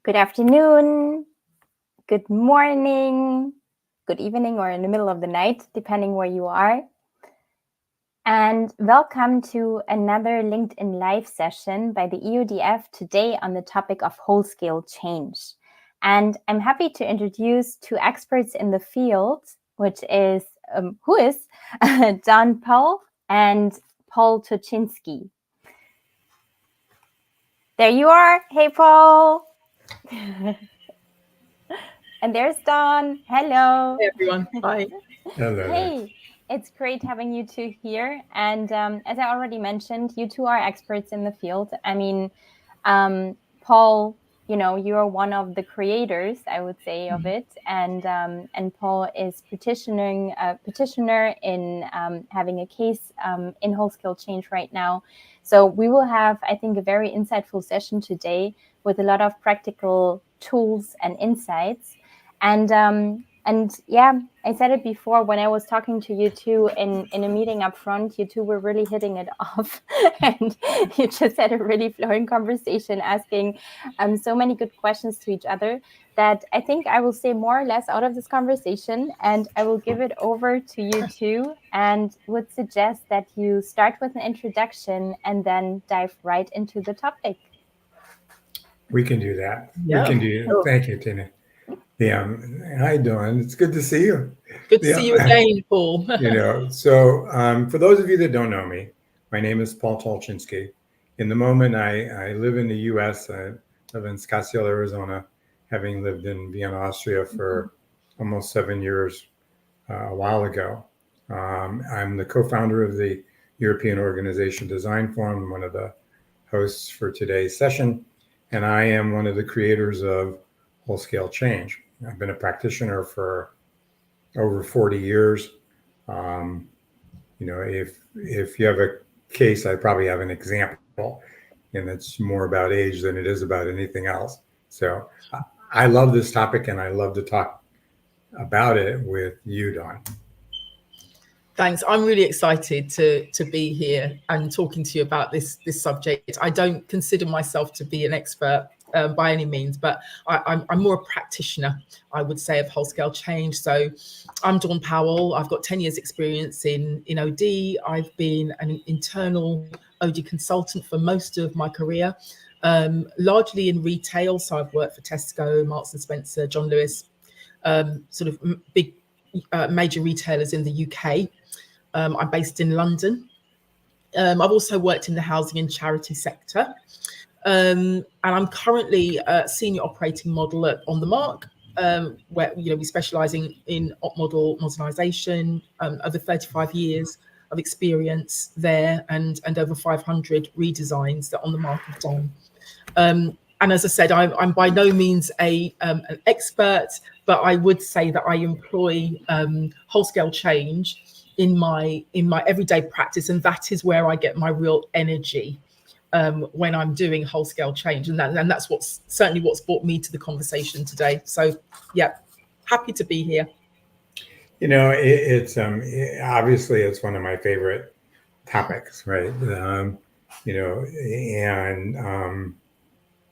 Good afternoon, good morning, good evening, or in the middle of the night, depending where you are. And welcome to another LinkedIn Live session by the EUDF today on the topic of whole-scale change. And I'm happy to introduce two experts in the field, which is, Don Powell and Paul Tolchinsky. There you are. Hey, Paul. And there's Don. Hello. Hey, everyone. Hi. Hello. Hey, it's great having you two here. And as I already mentioned, you two are experts in the field. I mean, Paul, you're one of the creators, I would say, of it. And Paul is petitioner in having a case in whole-scale change right now. So we will have, I think, a very insightful session today with a lot of practical tools and insights. And yeah, I said it before when I was talking to you two in a meeting up front, you two were really hitting it off and you just had a really flowing conversation asking so many good questions to each other that I think I will say more or less out of this conversation, and I will give it over to you two and would suggest that you start with an introduction and then dive right into the topic. We can do that. Yeah. We can do it. Thank you, Tina. Yeah. Hi, Dawn. It's good to see you. Good to see you again, Paul. For those of you that don't know me, my name is Paul Tolchinsky. In the moment, I live in the U.S. I live in Scottsdale, Arizona, having lived in Vienna, Austria for almost 7 years a while ago. I'm the co-founder of the European Organization Design Forum, one of the hosts for today's session, and I am one of the creators of Wholescale Change. I've been a practitioner for over 40 years. If you have a case, I probably have an example, and it's more about age than it is about anything else. So I love this topic, and I love to talk about it with you, Dawn. Thanks. I'm really excited to be here and talking to you about this subject. I don't consider myself to be an expert by any means, but I'm more a practitioner, I would say, of whole-scale change. So I'm Dawn Powell. I've got 10 years experience in OD. I've been an internal OD consultant for most of my career, largely in retail. So I've worked for Tesco, Marks and Spencer, John Lewis, sort of big major retailers in the UK. I'm based in London. I've also worked in the housing and charity sector. And I'm currently a senior operating model at On The Mark, where we specialise in op model modernisation, over 35 years of experience there, and over 500 redesigns that On The Mark have done. And as I said, I'm by no means an expert, but I would say that I employ whole-scale change in my everyday practice, and that is where I get my real energy when I'm doing whole-scale change, and that's what's brought me to the conversation today. So, yeah, happy to be here. It's obviously it's one of my favorite topics, right?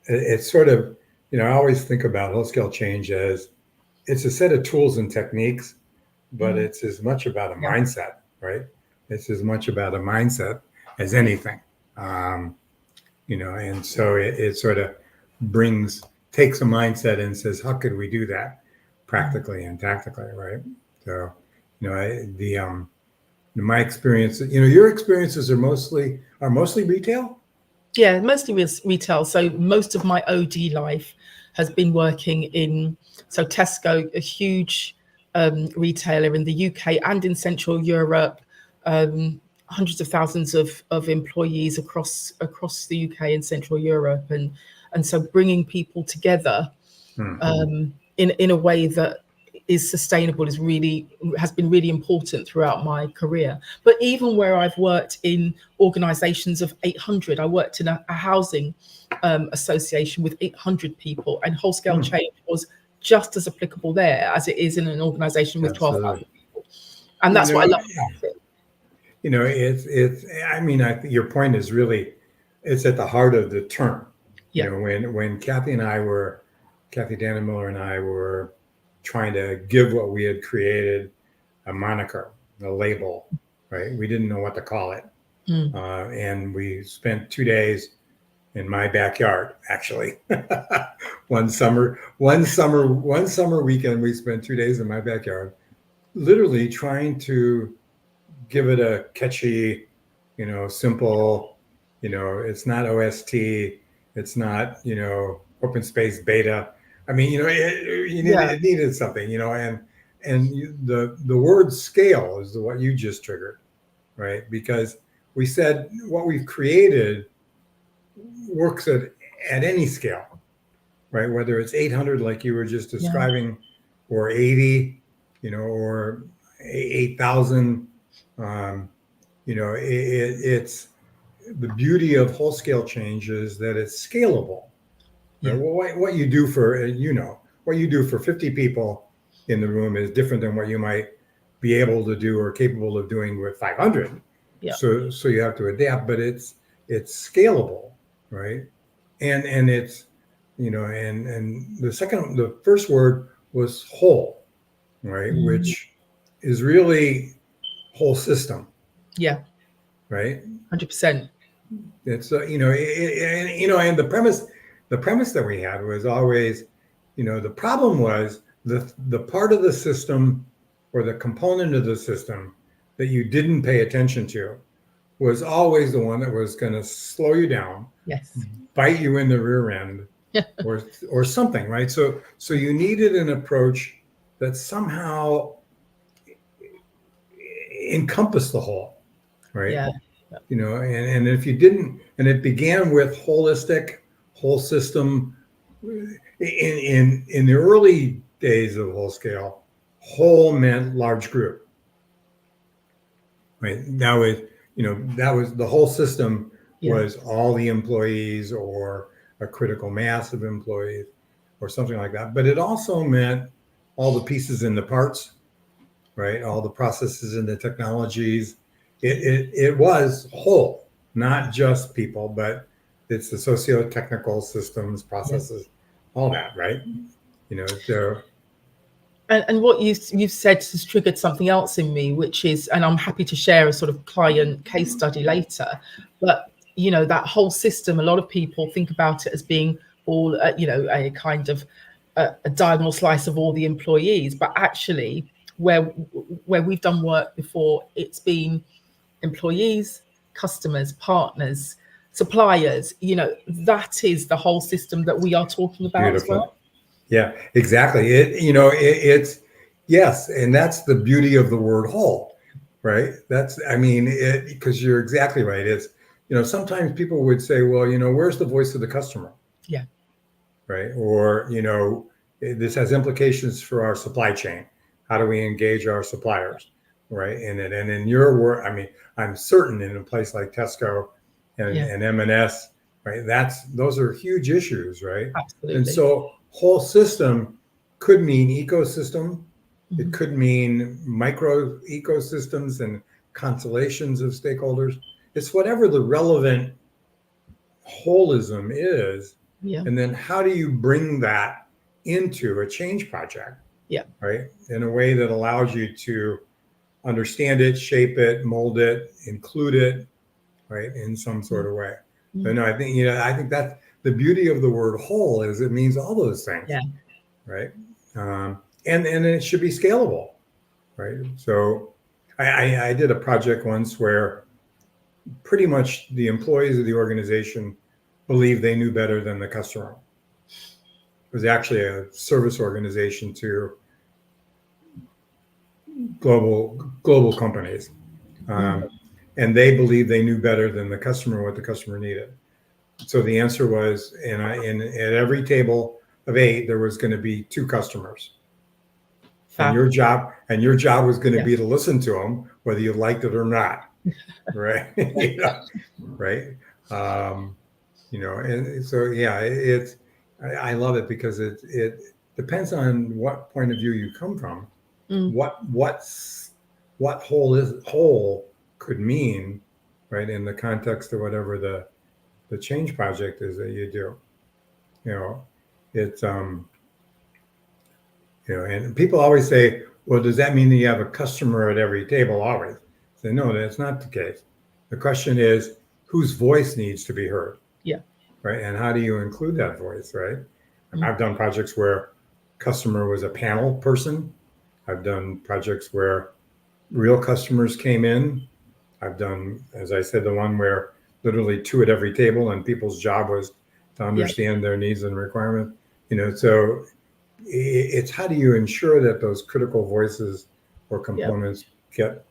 It's sort of, I always think about whole-scale change as it's a set of tools and techniques, but it's as much about a mindset, right? It's as much about a mindset as anything. And so it sort of takes a mindset and says, how could we do that practically and tactically, right? So, my experience, your experiences are mostly retail? Yeah, mostly retail. So most of my OD life has been working in, Tesco, a huge retailer in the UK and in Central Europe, hundreds of thousands of employees across the UK and Central Europe, and so bringing people together in a way that is sustainable has been really important throughout my career. But even where I've worked in organisations of 800, I worked in a housing association with 800 people, and whole-scale change was just as applicable there as it is in an organisation with 12,000 people. And that's what I love about it. Your point is really, it's at the heart of the term. Yeah. When Kathy and I were Kathy Dannemiller and I were trying to give what we had created a moniker, a label, right? We didn't know what to call it. And we spent 2 days in my backyard, actually. one summer weekend, we spent 2 days in my backyard, literally trying to give it a catchy, simple, it's not OST, it's not, open space beta. I mean, it needed something, the word scale is what you just triggered, right? Because we said what we've created works at any scale, right? Whether it's 800, like you were just describing, or 80, or 8,000. It's the beauty of whole scale change is that it's scalable. Right? Well, what you do for, what you do for 50 people in the room is different than what you might be able to do or capable of doing with 500. So you have to adapt, but it's scalable, right? And it's, and the first word was whole, right? Which is really whole system. Yeah. Right. 100%. It's and the premise that we had was always, the problem was the part of the system or the component of the system that you didn't pay attention to was always the one that was going to slow you down, bite you in the rear end, or something, right? So you needed an approach that somehow encompassed the whole, right? And if you didn't, and it began with holistic, whole system. In the early days of Wholescale, whole meant large group, right? That was the whole system was all the employees or a critical mass of employees or something like that. But it also meant all the pieces and the parts, right? All the processes and the technologies. It was whole, not just people, but it's the socio-technical systems, processes, all that, right? And what you've said has triggered something else in me, which is, and I'm happy to share a sort of client case study later, but that whole system, a lot of people think about it as being all, a kind of a diagonal slice of all the employees, but actually where we've done work before, it's been employees, customers, partners, suppliers, that is the whole system that we are talking about. Beautiful. As well. Yeah, exactly. It's yes. And that's the beauty of the word whole, right? Because you're exactly right. It's, sometimes people would say, well, where's the voice of the customer? Yeah. Right. Or, this has implications for our supply chain. How do we engage our suppliers? Right. And in your work, I'm certain in a place like Tesco and M&S, right, those are huge issues, right? Absolutely. And so whole system could mean ecosystem. It could mean micro ecosystems and constellations of stakeholders. It's whatever the relevant holism is. And then how do you bring that into a change project? Right. In a way that allows you to understand it, shape it, mold it, include it, right, in some sort of way. But no, I think that's the beauty of the word whole is it means all those things. Right. And it should be scalable. Right. So I did a project once where pretty much the employees of the organization believed they knew better than the customer. It was actually a service organization to global companies. And they believed they knew better than the customer what the customer needed. So the answer was, at every table of 8, there was going to be 2 customers. And your job was going to be to listen to them, whether you liked it or not. Right. Right. And so, it's, I love it because it depends on what point of view you come from. What whole could mean, right, in the context of whatever the change project is that you do. It's And people always say, well, does that mean that you have a customer at every table always? I say, no, that's not the case. The question is, whose voice needs to be heard? Yeah. Right. And how do you include that voice? Right. I've done projects where customer was a panel person. I've done projects where real customers came in. I've done, as I said, the one where literally 2 at every table and people's job was to understand their needs and requirements. So it's how do you ensure that those critical voices or components get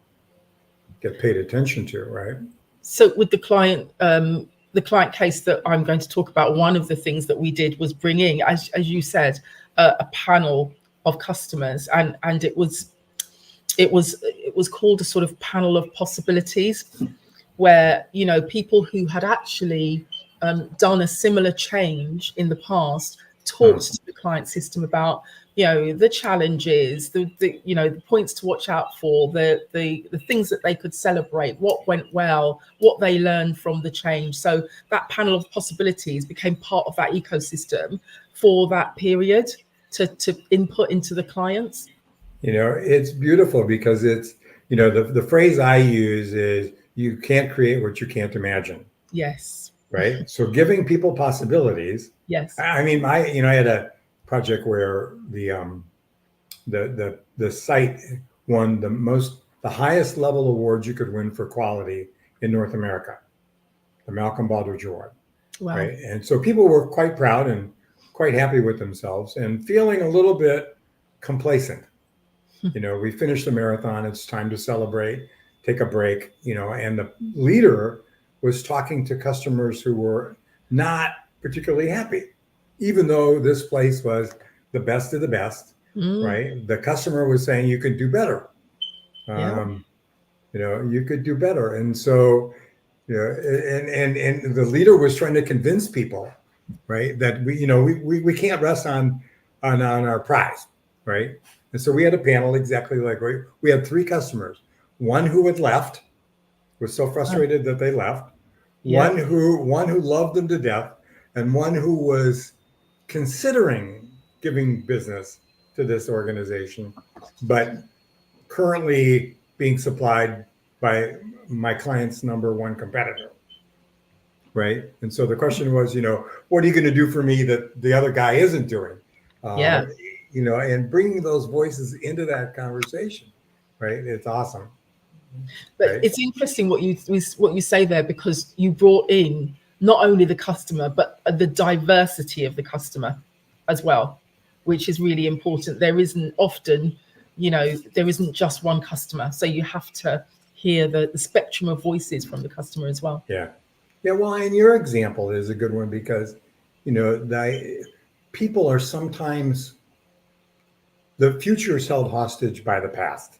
paid attention to, right? So with the client case that I'm going to talk about, one of the things that we did was bringing, as you said, a panel of customers, and it was called a sort of panel of possibilities, where people who had actually done a similar change in the past talked to the client system about the challenges, the points to watch out for, the things that they could celebrate, what went well, what they learned from the change. So that panel of possibilities became part of that ecosystem for that period to input into the clients. It's beautiful because it's the phrase I use is, you can't create what you can't imagine. Yes. Right. So giving people possibilities. Yes. I mean, I had a project where the site won the highest level award you could win for quality in North America, the Malcolm Baldrige Award. Wow. Right. And so people were quite proud and quite happy with themselves and feeling a little bit complacent. We finished the marathon. It's time to celebrate, take a break, and the leader was talking to customers who were not particularly happy, even though this place was the best of the best, right? The customer was saying, you could do better. You could do better. And so, and the leader was trying to convince people, right, that we can't rest on our prize, right? And so we had a panel exactly like we had 3 customers. One who had left, was so frustrated that they left. One who loved them to death, and one who was considering giving business to this organization, but currently being supplied by my client's number 1 competitor. Right. And so the question was, what are you going to do for me that the other guy isn't doing? And bringing those voices into that conversation, right? It's awesome. But it's interesting what you say there, because you brought in not only the customer, but the diversity of the customer as well, which is really important. There isn't often, there isn't just one customer. So you have to hear the spectrum of voices from the customer as well. Yeah. Well, and your example is a good one because, people are sometimes, the future is held hostage by the past.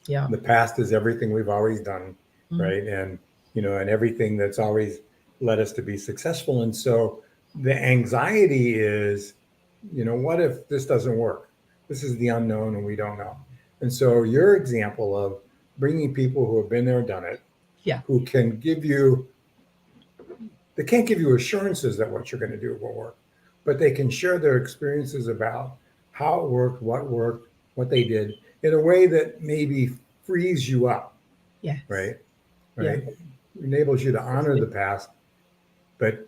Yeah. The past is everything we've always done, right? And, and everything that's always led us to be successful. And so the anxiety is, what if this doesn't work? This is the unknown and we don't know. And so your example of bringing people who have been there, done it, who can they can't give you assurances that what you're going to do will work, but they can share their experiences about how it worked, what they did, in a way that maybe frees you up. Yeah. Right. Enables you to honor the past, but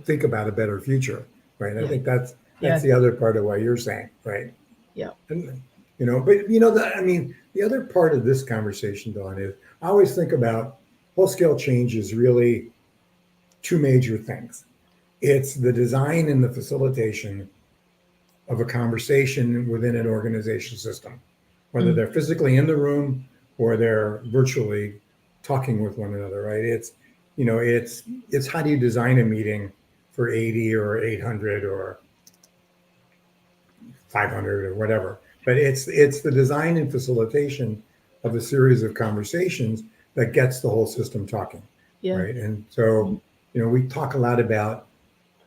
think about a better future. Right. I think that's the other part of what you're saying. Right. Yeah. And, the other part of this conversation, Dawn, is I always think about whole-scale change is really 2 major things. It's the design and the facilitation of a conversation within an organization system, whether they're physically in the room or they're virtually talking with one another, right? It's how do you design a meeting for 80 or 800 or 500 or whatever. But it's the design and facilitation of a series of conversations that gets the whole system talking, right? And so, we talk a lot about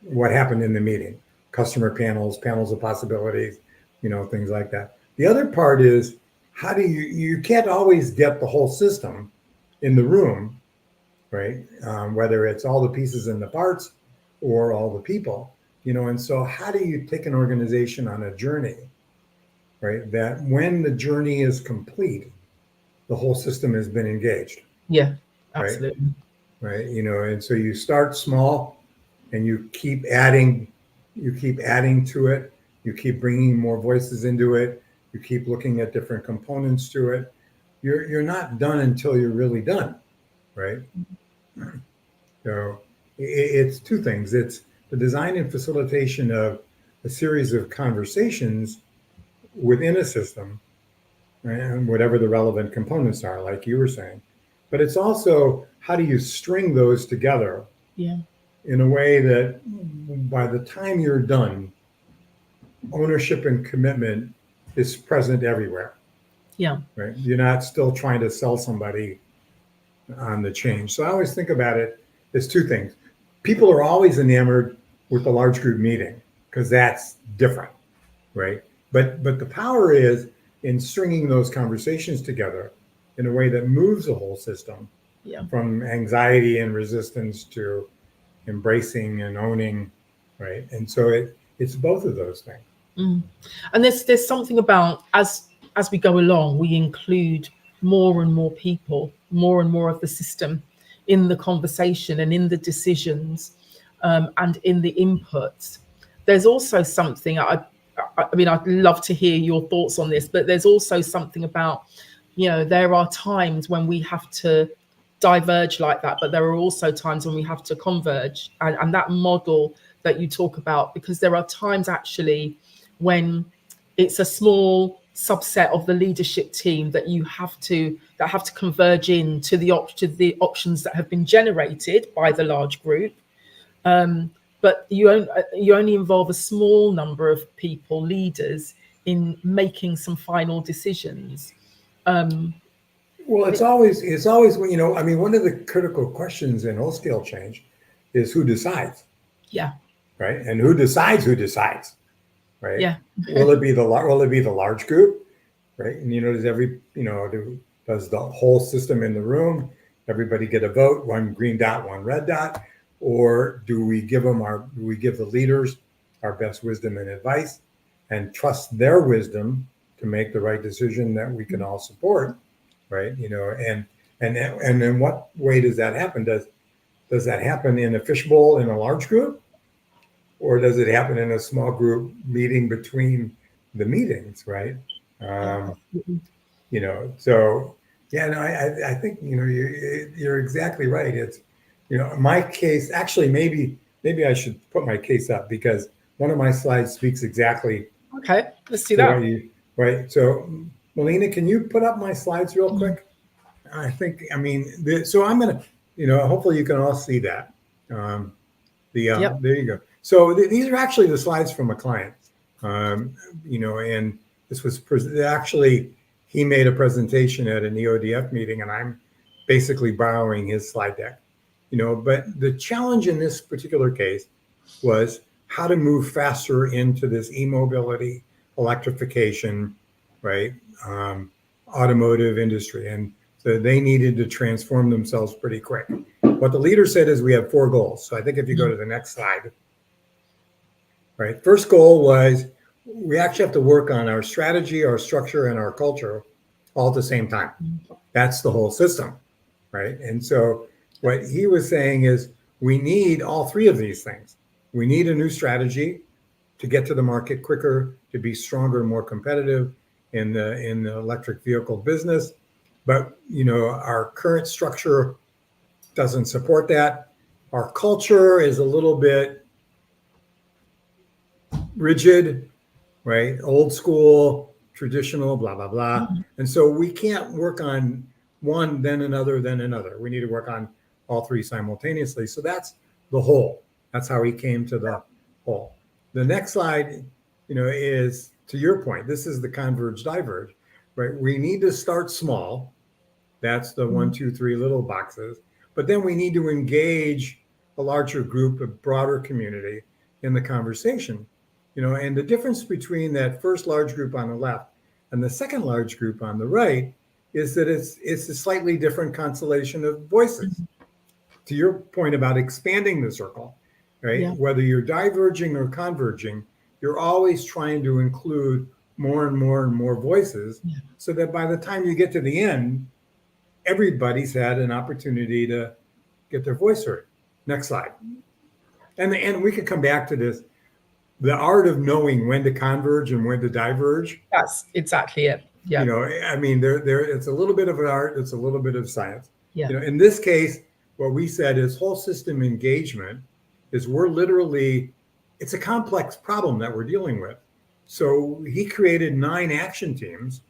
what happened in the meeting, customer panels of possibilities, things like that. The other part is, how do you can't always get the whole system in the room, right? Whether it's all the pieces and the parts or all the people, And so how do you take an organization on a journey, right? That when the journey is complete, the whole system has been engaged. Yeah, right? absolutely. Right. And so you start small and you keep adding to it. You keep bringing more voices into it. You keep looking at different components to it. You're not done until you're really done. Right. So it's two things. It's the design and facilitation of a series of conversations within a system, right, and whatever the relevant components are, like you were saying. But it's also how do you string those together in a way that by the time you're done, ownership and commitment is present everywhere. Yeah. Right. You're not still trying to sell somebody on the change. So I always think about it as two things. People are always enamored with the large group meeting because that's different, right? But the power is in stringing those conversations together in a way that moves the whole system from anxiety and resistance to embracing and owning, right? And so it's both of those things. And there's something about as we go along, we include more and more people, more and more of the system in the conversation and in the decisions and in the inputs. There's also something, I mean, I'd love to hear your thoughts on this, but there's also something about, there are times when we have to diverge like that, but there are also times when we have to converge. And that model that you talk about, because there are times actually when it's a small subset of the leadership team that have to converge into the options that have been generated by the large group. But you only involve a small number of people, leaders, in making some final decisions. Well, it's always I mean, one of the critical questions in wholescale change is who decides. Yeah. Right. And who decides? Right. Yeah. Will it be the large group? Right. And does the whole system in the room, everybody get a vote, one green dot, one red dot, or do we give the leaders our best wisdom and advice and trust their wisdom to make the right decision that we can all support? Right. And in what way does that happen? Does that happen in a fishbowl in a large group? Or does it happen in a small group meeting between the meetings, right? So I think you're exactly right. It's my case. Actually, maybe I should put my case up because one of my slides speaks exactly. Okay, let's do that. Right. So, Melina, can you put up my slides real quick? So I'm gonna, hopefully you can all see that. There you go. So these are actually the slides from a client, and this was actually he made a presentation at an EODF meeting, and I'm basically borrowing his slide deck. But the challenge in this particular case was how to move faster into this e-mobility, electrification, right, automotive industry, and so they needed to transform themselves pretty quick. What the leader said is we have 4 goals. So I think if you go to the next slide. Right. First goal was we actually have to work on our strategy, our structure, and our culture all at the same time. That's the whole system. Right. And so what he was saying is we need all 3 of these things. We need a new strategy to get to the market quicker, to be stronger, more competitive in the electric vehicle business. But, our current structure doesn't support that. Our culture is a little bit rigid, right? Old school, traditional, blah, blah, blah. Mm-hmm. And so we can't work on one, then another, then another. We need to work on all 3 simultaneously. So that's the whole. That's how he came to the whole. The next slide, is to your point. This is the converge diverge, right? We need to start small. That's the 1, 2, 3 little boxes. But then we need to engage a larger group, a broader community in the conversation. And the difference between that first large group on the left and the second large group on the right is that it's a slightly different constellation of voices. To your point about expanding the circle, right? Yeah. Whether you're diverging or converging, you're always trying to include more and more and more voices, so that by the time you get to the end, everybody's had an opportunity to get their voice heard. Next slide. And we could come back to this, the art of knowing when to converge and when to diverge. That's exactly it. Yeah. You know, I mean, it's a little bit of an art, it's a little bit of science. Yeah. You know, in this case, what we said is whole system engagement is it's a complex problem that we're dealing with. So he created 9 action teams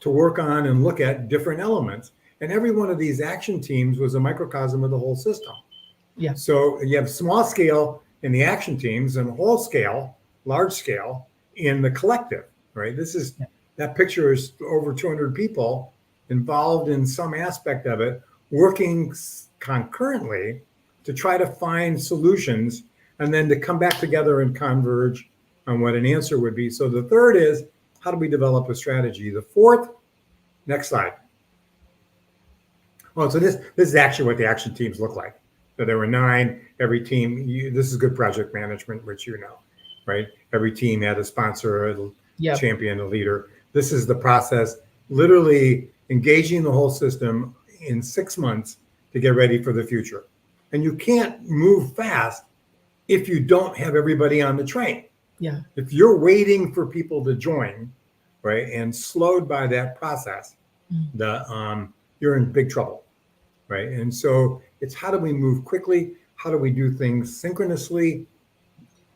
to work on and look at different elements. And every one of these action teams was a microcosm of the whole system. Yeah. So you have small scale in the action teams and whole scale, large scale in the collective, right? That picture is over 200 people involved in some aspect of it, working concurrently to try to find solutions and then to come back together and converge on what an answer would be. So the third is, how do we develop a strategy? The fourth, next slide. Oh, so this is actually what the action teams look like. So there were 9, every team, this is good project management, which you know, right? Every team had a sponsor, a champion, a leader. This is the process, literally engaging the whole system in 6 months to get ready for the future. And you can't move fast if you don't have everybody on the train. Yeah. If you're waiting for people to join, right, and slowed by that process, you're in big trouble, right? And so it's, how do we move quickly? How do we do things synchronously,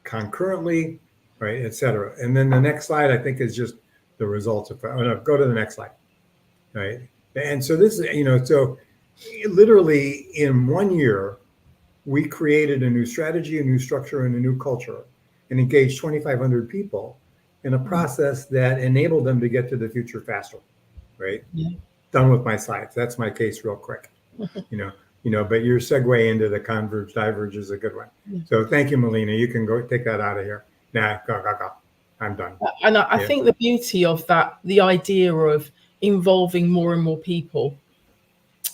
concurrently, right, et cetera? And then the next slide, I think, is just the results of, go to the next slide, right? And so this is, you know, so literally in 1 year, we created a new strategy, a new structure, and a new culture, and engaged 2,500 people in a process that enabled them to get to the future faster, right? Yeah. Done with my slides. That's my case real quick, you know, but your segue into the converge diverge is a good one. Yeah. So thank you, Melina. You can go take that out of here. Nah, go. I'm done. And I think the beauty of that, the idea of involving more and more people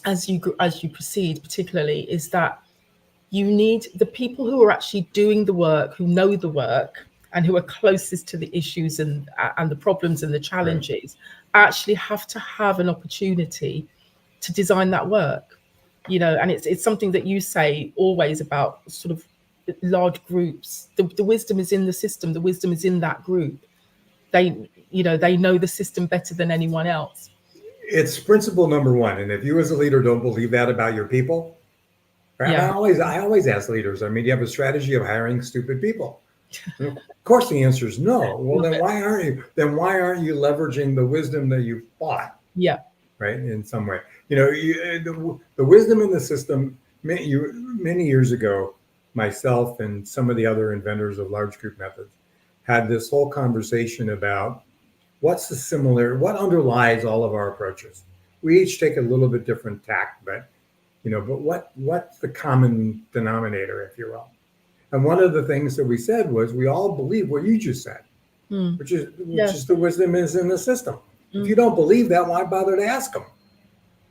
as you proceed, particularly, is that you need the people who are actually doing the work, who know the work, and who are closest to the issues and the problems and the challenges, actually have to have an opportunity to design that work. You know, and it's something that you say always about sort of large groups. The wisdom is in the system. The wisdom is in that group. They know the system better than anyone else. It's principle number 1. And if you as a leader don't believe that about your people, I always ask leaders, I mean, do you have a strategy of hiring stupid people? Of course, the answer is no. Well, then why aren't you? Then why aren't you leveraging the wisdom that you bought? Yeah. Right. In some way, you know, the wisdom in the system. Many years ago, myself and some of the other inventors of large group methods had this whole conversation about what underlies all of our approaches. We each take a little bit different tack, but what's the common denominator, if you will? And one of the things that we said was we all believe what you just said, which is the wisdom is in the system. If you don't believe that, why bother to ask them?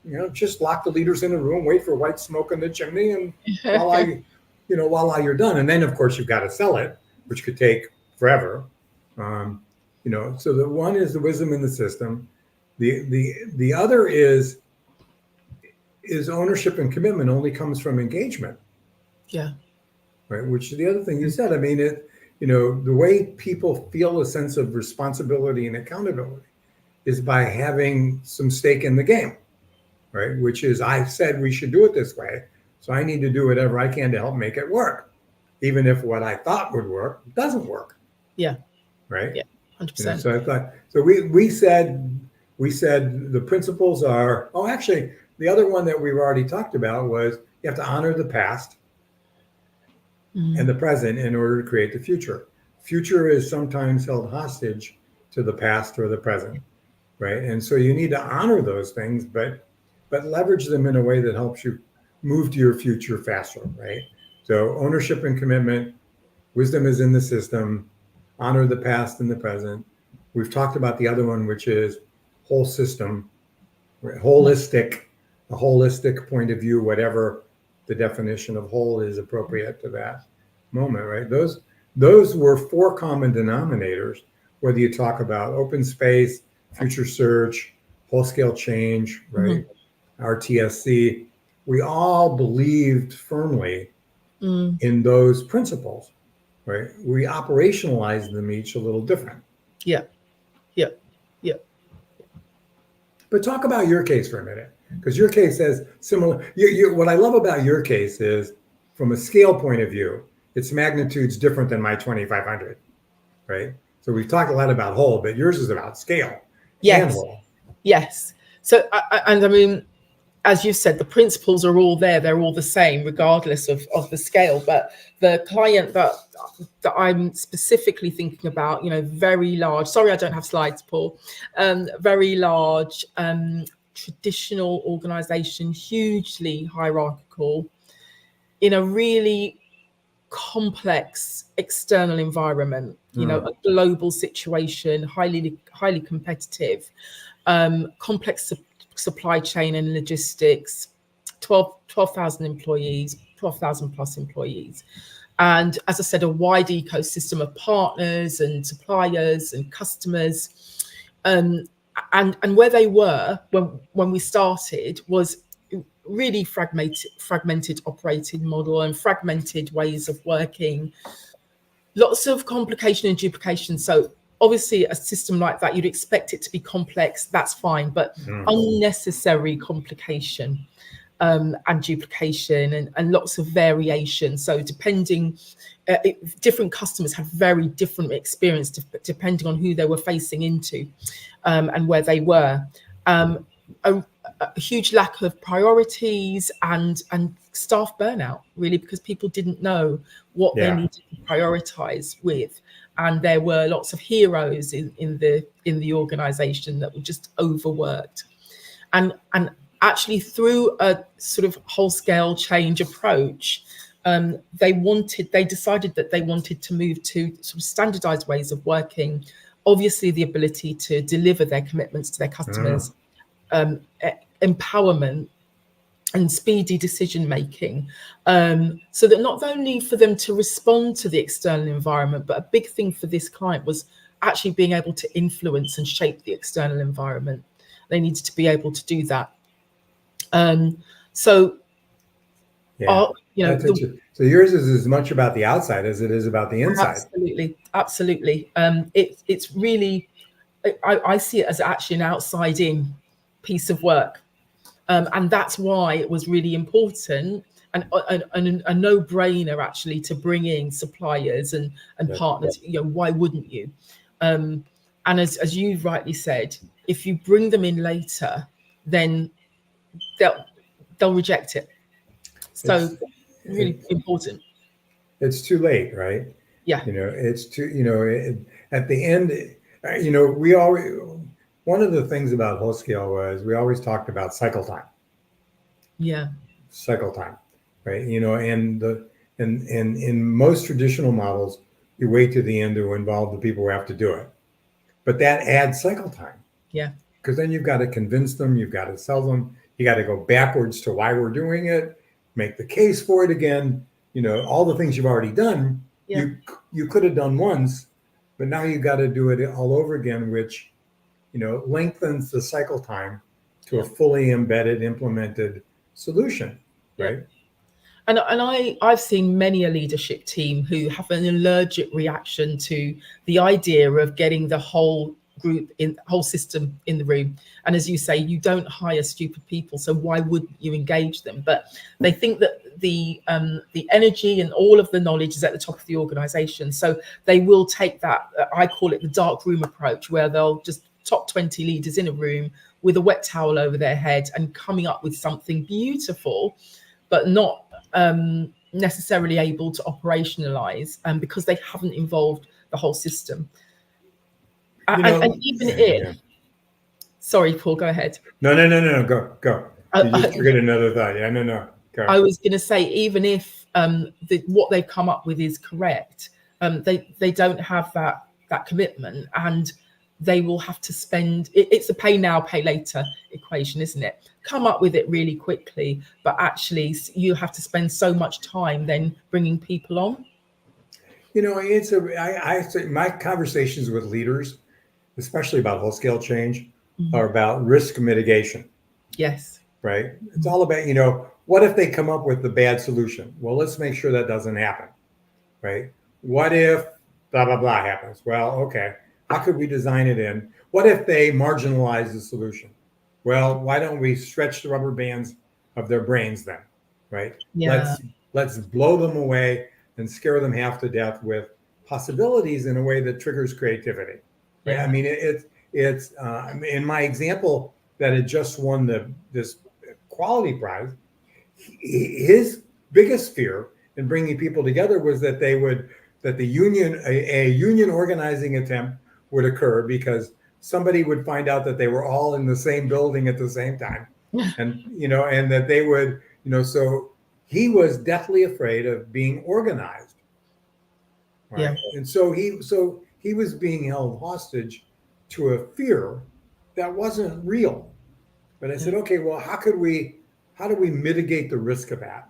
You know, just lock the leaders in a room, wait for white smoke in the chimney, and while you're done. And then, of course, you've got to sell it, which could take forever. So the one is the wisdom in the system. The other is ownership and commitment only comes from engagement. Yeah. Right. Which is the other thing you said. I mean, the way people feel a sense of responsibility and accountability is by having some stake in the game, right? Which is, I said we should do it this way, so I need to do whatever I can to help make it work, even if what I thought would work doesn't work. Yeah. Right. Yeah. 100%. So I thought. So we said the principles are. Oh, actually, the other one that we've already talked about was you have to honor the past and the present in order to create the future. Future is sometimes held hostage to the past or the present, right? And so you need to honor those things, but leverage them in a way that helps you move to your future faster, right? So ownership and commitment, wisdom is in the system, honor the past and the present. We've talked about the other one, which is whole system, right? A holistic point of view, whatever the definition of whole is appropriate to that. moment, right? Those were 4 common denominators, whether you talk about open space, future search, whole scale change, right? RTSC, we all believed firmly in those principles, right? We operationalized them each a little different. Yeah. But talk about your case for a minute, because your case has similar. What I love about your case is, from a scale point of view, its magnitude's different than my 2,500, right? So we've talked a lot about whole, but yours is about scale and whole. Yes. So, and I mean, as you said, the principles are all there. They're all the same, regardless of the scale. But the client that I'm specifically thinking about, very large. Sorry, I don't have slides, Paul. Very large, traditional organization, hugely hierarchical, in a really complex external environment. A global situation, highly competitive, complex supply chain and logistics, 12,000 employees, 12,000 plus employees. And as I said, a wide ecosystem of partners and suppliers and customers. And where they were when we started was really fragmented operating model and fragmented ways of working. Lots of complication and duplication. So obviously a system like that, you'd expect it to be complex, that's fine, but unnecessary complication and duplication and lots of variation. So depending, different customers have very different experience depending on who they were facing into and where they were. A huge lack of priorities and staff burnout, really, because people didn't know what they needed to prioritize with. And there were lots of heroes in the organization that were just overworked. And actually, through a sort of whole scale change approach, they decided that they wanted to move to sort of standardized ways of working, obviously the ability to deliver their commitments to their customers, empowerment and speedy decision making, so that not only for them to respond to the external environment, but a big thing for this client was actually being able to influence and shape the external environment. They needed to be able to do that. So yours is as much about the outside as it is about the inside. Absolutely. It's really, I see it as actually an outside in piece of work. And that's why it was really important and a no-brainer actually to bring in suppliers and partners. Why wouldn't you? And as you rightly said, if you bring them in later, then they'll reject it. So really important. It's too late, right? Yeah. It's too. At the end, we always. One of the things about Wholescale was we always talked about cycle time. Yeah. Cycle time, right? And in most traditional models, you wait to the end to involve the people who have to do it. But that adds cycle time. Yeah. Because then you've got to convince them, you've got to sell them, you got to go backwards to why we're doing it, make the case for it again. All the things you've already done, you could have done once, but now you got to do it all over again, which lengthens the cycle time to a fully embedded, implemented solution, right? And I've seen many a leadership team who have an allergic reaction to the idea of getting the whole system in the room. And as you say, you don't hire stupid people, so why wouldn't you engage them? But they think that the energy and all of the knowledge is at the top of the organization, so they will take that. I call it the dark room approach, where they'll just top 20 leaders in a room with a wet towel over their head and coming up with something beautiful, but not necessarily able to operationalize, because they haven't involved the whole system. And even if, sorry, Paul, go ahead. No, go. You just triggered another thought. Yeah, no, go. I was going to say, even if what they've come up with is correct, they don't have that commitment, and they will have to spend, it's a pay now, pay later equation, isn't it? Come up with it really quickly, but actually you have to spend so much time then bringing people on. I say my conversations with leaders, especially about whole scale change, are about risk mitigation. Yes. Right. It's all about, what if they come up with the bad solution? Well, let's make sure that doesn't happen. Right. What if blah, blah, blah happens? Well, okay. How could we design it in? What if they marginalize the solution? Well, why don't we stretch the rubber bands of their brains then? Right. Yeah. Let's blow them away and scare them half to death with possibilities in a way that triggers creativity. Right. Yeah. I mean, it's in my example that had just won this quality prize. His biggest fear in bringing people together was that the union, a union organizing attempt would occur because somebody would find out that they were all in the same building at the same time, and that they would, so he was deathly afraid of being organized. Right. Yeah. And so he was being held hostage to a fear that wasn't real. But I said, okay, well, how do we mitigate the risk of that?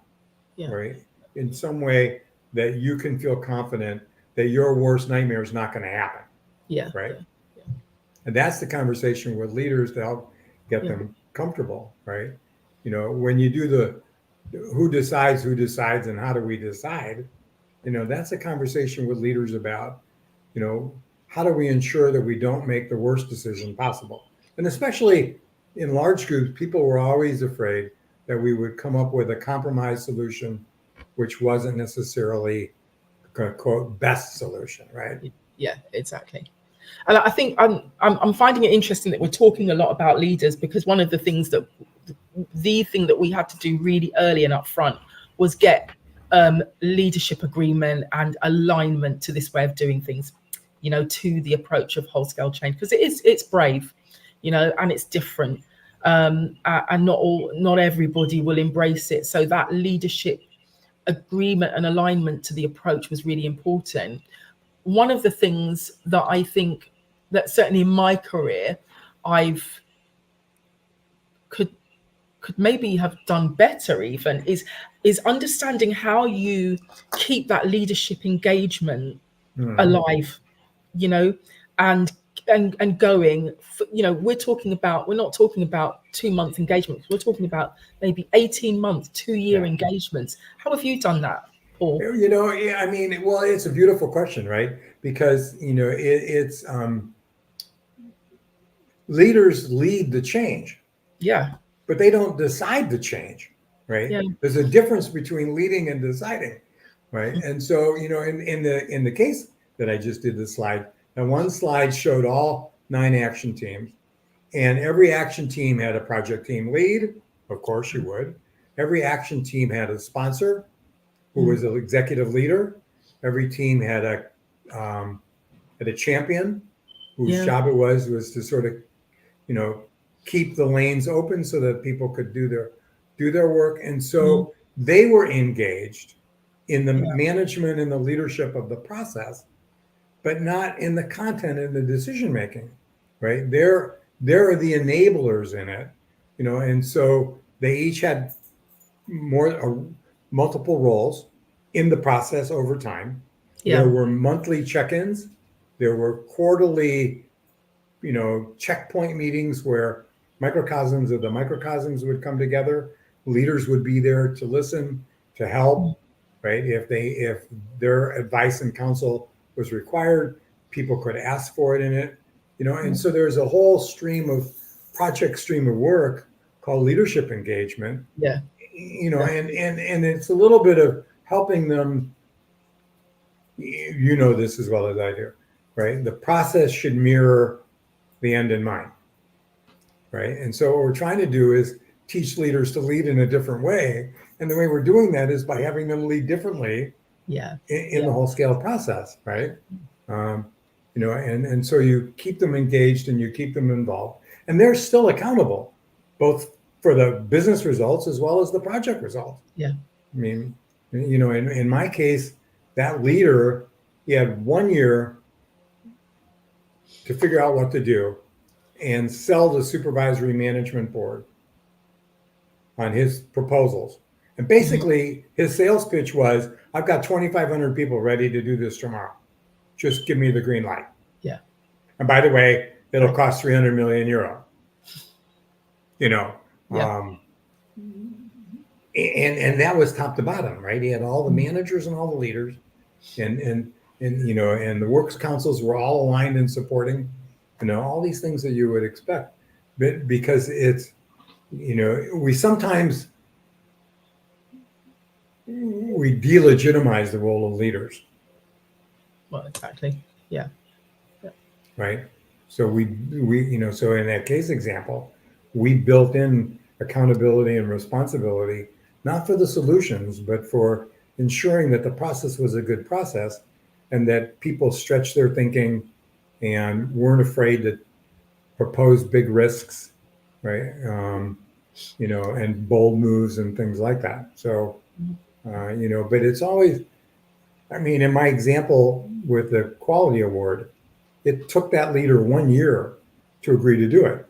Yeah. Right. In some way that you can feel confident that your worst nightmare is not going to happen. Yeah. Right. Yeah. And that's the conversation with leaders to help get them comfortable. Right. When you do the who decides and how do we decide, that's a conversation with leaders about, how do we ensure that we don't make the worst decision possible? And especially in large groups, people were always afraid that we would come up with a compromise solution, which wasn't necessarily quote best solution, right? Yeah, exactly. And I think I'm finding it interesting that we're talking a lot about leaders, because one of the things that we had to do really early and upfront was get leadership agreement and alignment to this way of doing things, to the approach of whole scale change, because it's brave, and it's different, and not everybody will embrace it. So that leadership agreement and alignment to the approach was really important. One of the things that I think that certainly in my career I've could maybe have done better even is understanding how you keep that leadership engagement alive, and going. We're not talking about 2-month engagements. We're talking about maybe 18-month, 2-year engagements. How have you done that, Paul? I mean, well, it's a beautiful question, right? Because it's leaders lead the change. Yeah. But they don't decide the change, right? Yeah. There's a difference between leading and deciding, right? And so, in the case that I just did this slide, and one slide showed all 9 action teams, and every action team had a project team lead. Of course you would. Every action team had a sponsor who was an executive leader. Every team had a champion whose job it was to sort of, keep the lanes open so that people could do their work. And so they were engaged in the management and the leadership of the process, but not in the content and the decision making, right? They're the enablers in it, and so they each had multiple roles in the process over time. There were monthly check-ins. There were quarterly, checkpoint meetings where microcosms of the microcosms would come together. Leaders would be there to listen, to help, right? If their advice and counsel was required, people could ask for it in it, and so there's a whole stream of work called leadership engagement. Yeah. And it's a little bit of helping them, this as well as I do, right? The process should mirror the end in mind, right? And so what we're trying to do is teach leaders to lead in a different way. And the way we're doing that is by having them lead differently in the whole scale process, right? And so you keep them engaged and you keep them involved. And they're still accountable, both for the business results as well as the project results. Yeah. I mean, in my case, that leader, he had 1 year to figure out what to do and sell the supervisory management board on his proposals. And basically, his sales pitch was, I've got 2,500 people ready to do this tomorrow. Just give me the green light. Yeah. And by the way, it'll cost 300 million euro. You know, Yeah. and that was top to bottom, right? He had all the managers and all the leaders, and you know, and the works councils were all aligned in supporting, you know, all these things that you would expect. But because it's, you know, we sometimes we delegitimize the role of leaders. Well, exactly. Yeah. Right. So we you know, so in that case example, we built in accountability and responsibility, not for the solutions, but for ensuring that the process was a good process and that people stretched their thinking and weren't afraid to propose big risks, right? You know, and bold moves and things like that. So, you know, but it's always, I mean, in my example with the quality award, it took that leader 1 year to agree to do it.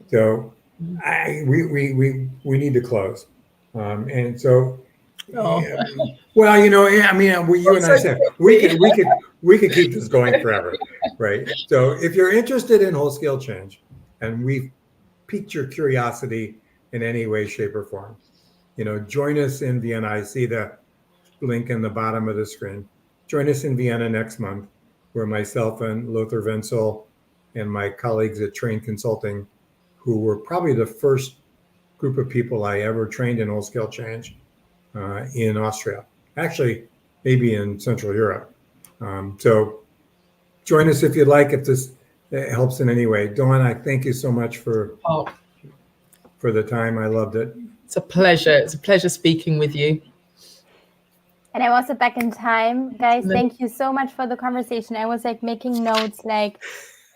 So we need to close. And so, well, you know, I mean, you and I said we could keep this going forever, right? So if you're interested in whole-scale change, and we've piqued your curiosity in any way, shape, or form, you know, join us in Vienna. I see the link in the bottom of the screen. Join us in Vienna next month, where myself and Lothar Wenzel and my colleagues at Train Consulting, who were probably the first group of people I ever trained in whole-scale change in Austria, actually maybe in Central Europe. So join us if you'd like, if this helps in any way. Dawn, I thank you so much for the time. I loved it. It's a pleasure. It's a pleasure speaking with you. And I'm also back in time. Guys, thank you so much for the conversation. I was like making notes, like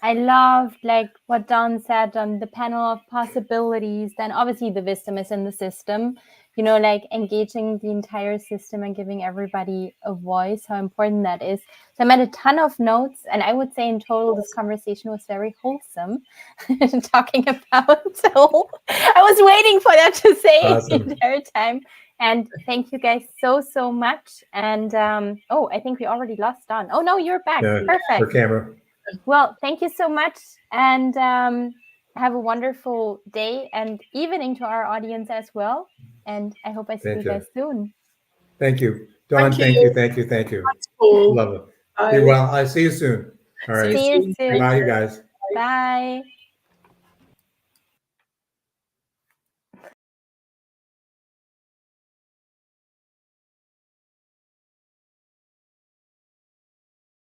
I loved like what Don said on the panel of possibilities. Then obviously the wisdom is in the system, you know, like engaging the entire system and giving everybody a voice, how important that is. So I made a ton of notes, and I would say in total this conversation was very wholesome. Talking about, so I was waiting for that to say Awesome. the entire time. And thank you guys so much. And oh, I think we already lost Don. Oh no, you're back. Yeah, Perfect. for camera. Well, thank you so much, and have a wonderful day and evening to our audience as well. And I hope I see you guys soon. Thank you, Dawn. Thank you. Thanks, Paul. Love it. Well, I'll see you soon. All right. See you soon. Bye, you guys. Bye.